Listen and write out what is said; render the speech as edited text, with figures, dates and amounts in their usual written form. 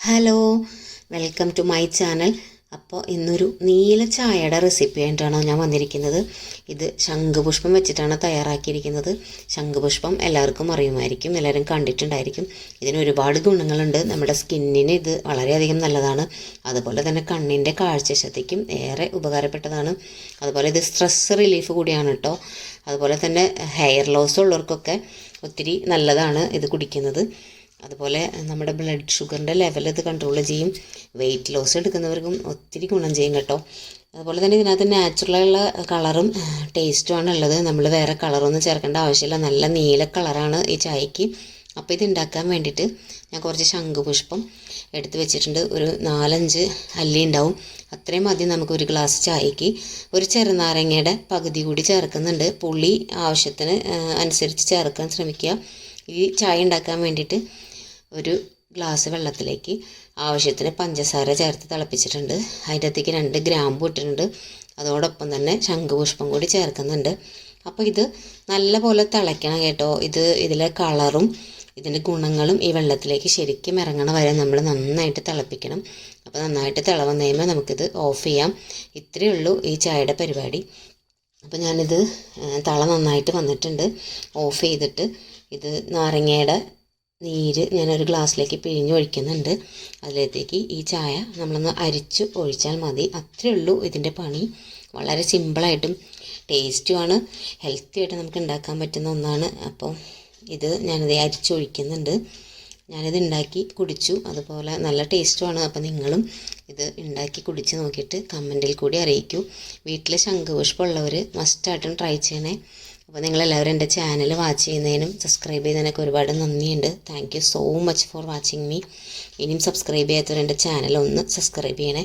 Hello, welcome to my channel. അപ്പോൾ ഇന്നൊരു നീല ചായയുടെ റെസിപ്പി ആയിട്ടാണ് ഞാൻ വന്നിരിക്കുന്നത്. ഇത് ശംഖുപുഷ്പം വെച്ചിട്ടാണ് തയ്യാറാക്കിയിരിക്കുന്നത്. ശംഖുപുഷ്പം എല്ലാവർക്കും അറിയുമായിരിക്കും, എല്ലാവരും കണ്ടിട്ടുണ്ടായിരിക്കും. ഇതിന് ഒരുപാട് ഗുണങ്ങളുണ്ട്. നമ്മുടെ സ്കിന്നിന് ഇത് വളരെയധികം നല്ലതാണ്. അതുപോലെ തന്നെ കണ്ണിൻ്റെ കാഴ്ചശക്തിക്കും ഏറെ ഉപകാരപ്പെട്ടതാണ്. അതുപോലെ ഇത് സ്ട്രെസ് റിലീഫ് കൂടിയാണ് കേട്ടോ. അതുപോലെ തന്നെ ഹെയർ ലോസ് ഉള്ളവർക്കൊക്കെ ഒത്തിരി നല്ലതാണ് ഇത് കുടിക്കുന്നത്. അതുപോലെ നമ്മുടെ ബ്ലഡ് ഷുഗറിൻ്റെ ലെവൽ ഇത് കൺട്രോൾ ചെയ്യും. വെയിറ്റ് ലോസ് എടുക്കുന്നവർക്കും ഒത്തിരി ഗുണം ചെയ്യും കേട്ടോ. അതുപോലെ തന്നെ ഇതിനകത്ത് നാച്ചുറലുള്ള കളറും ടേസ്റ്റുമാണ് ഉള്ളത്. നമ്മൾ വേറെ കളറൊന്നും ചേർക്കേണ്ട ആവശ്യമില്ല. നല്ല നീല കളറാണ് ഈ ചായക്ക്. അപ്പോൾ ഇത് ഉണ്ടാക്കാൻ വേണ്ടിയിട്ട് ഞാൻ കുറച്ച് ശംഖുപുഷ്പം എടുത്ത് വെച്ചിട്ടുണ്ട്. ഒരു 4-5 അല്ലി ഉണ്ടാവും. അത്രയും മതി നമുക്ക് ഒരു ഗ്ലാസ് ചായക്ക്. ഒരു ചെറുനാരങ്ങയുടെ പകുതി കൂടി ചേർക്കുന്നുണ്ട്. പുളി ആവശ്യത്തിന് അനുസരിച്ച് ചേർക്കാൻ ശ്രമിക്കുക. ഈ ചായ ഉണ്ടാക്കാൻ വേണ്ടിയിട്ട് ഒരു ഗ്ലാസ് വെള്ളത്തിലേക്ക് ആവശ്യത്തിന് പഞ്ചസാര ചേർത്ത് തിളപ്പിച്ചിട്ടുണ്ട്. അതിൻ്റെ അകത്തേക്ക് 2 ഗ്രാമ്പു ഇട്ടിട്ടുണ്ട്. അതോടൊപ്പം തന്നെ ശംഖുപുഷ്പം കൂടി ചേർക്കുന്നുണ്ട്. അപ്പോൾ ഇത് നല്ല പോലെ തിളയ്ക്കണം കേട്ടോ. ഇതിലെ കളറും ഇതിൻ്റെ ഗുണങ്ങളും ഈ വെള്ളത്തിലേക്ക് ശരിക്കും ഇറങ്ങണ വരെ നമ്മൾ നന്നായിട്ട് തിളപ്പിക്കണം. അപ്പോൾ നന്നായിട്ട് തിള വന്നു കഴിയുമ്പോൾ നമുക്കിത് ഓഫ് ചെയ്യാം. ഇത്രയേ ഉള്ളൂ ഈ ചായയുടെ പരിപാടി. അപ്പോൾ ഞാനിത് തള നന്നായിട്ട് വന്നിട്ടുണ്ട്. ഓഫ് ചെയ്തിട്ട് ഇത് നാരങ്ങയുടെ നീര് ഞാനൊരു ഗ്ലാസ്സിലേക്ക് പിഴിഞ്ഞ് ഒഴിക്കുന്നുണ്ട്. അതിലേക്ക് ഈ ചായ നമ്മളൊന്ന് അരിച്ച് ഒഴിച്ചാൽ മതി. അത്രയേ ഉള്ളൂ ഇതിൻ്റെ പണി. വളരെ സിമ്പിളായിട്ടും ടേസ്റ്റുമാണ്, ഹെൽത്തി ആയിട്ട് നമുക്ക് ഉണ്ടാക്കാൻ പറ്റുന്ന ഒന്നാണ്. അപ്പോൾ ഇത് ഞാനിത് അരിച്ചൊഴിക്കുന്നുണ്ട്. ഞാനിത് ഉണ്ടാക്കി കുടിച്ചു. അതുപോലെ നല്ല ടേസ്റ്റുമാണ്. അപ്പോൾ നിങ്ങളും ഇത് ഉണ്ടാക്കി കുടിച്ച് നോക്കിയിട്ട് കമൻറ്റിൽ കൂടി അറിയിക്കൂ. വീട്ടിൽ ശംഖുപുഷ്പം ഉള്ളവർ മസ്റ്റായിട്ടും ട്രൈ ചെയ്യണേ. അപ്പോൾ നിങ്ങളെല്ലാവരും എൻ്റെ ചാനൽ വാച്ച് ചെയ്യുന്നതിനും സബ്സ്ക്രൈബ് ചെയ്തതിനൊക്കെ ഒരുപാട് നന്ദിയുണ്ട്. Thank you so much for watching me. ഇനിയും സബ്സ്ക്രൈബ് ചെയ്യാത്തവർ എൻ്റെ ചാനൽ ഒന്ന് സബ്സ്ക്രൈബ് ചെയ്യണേ.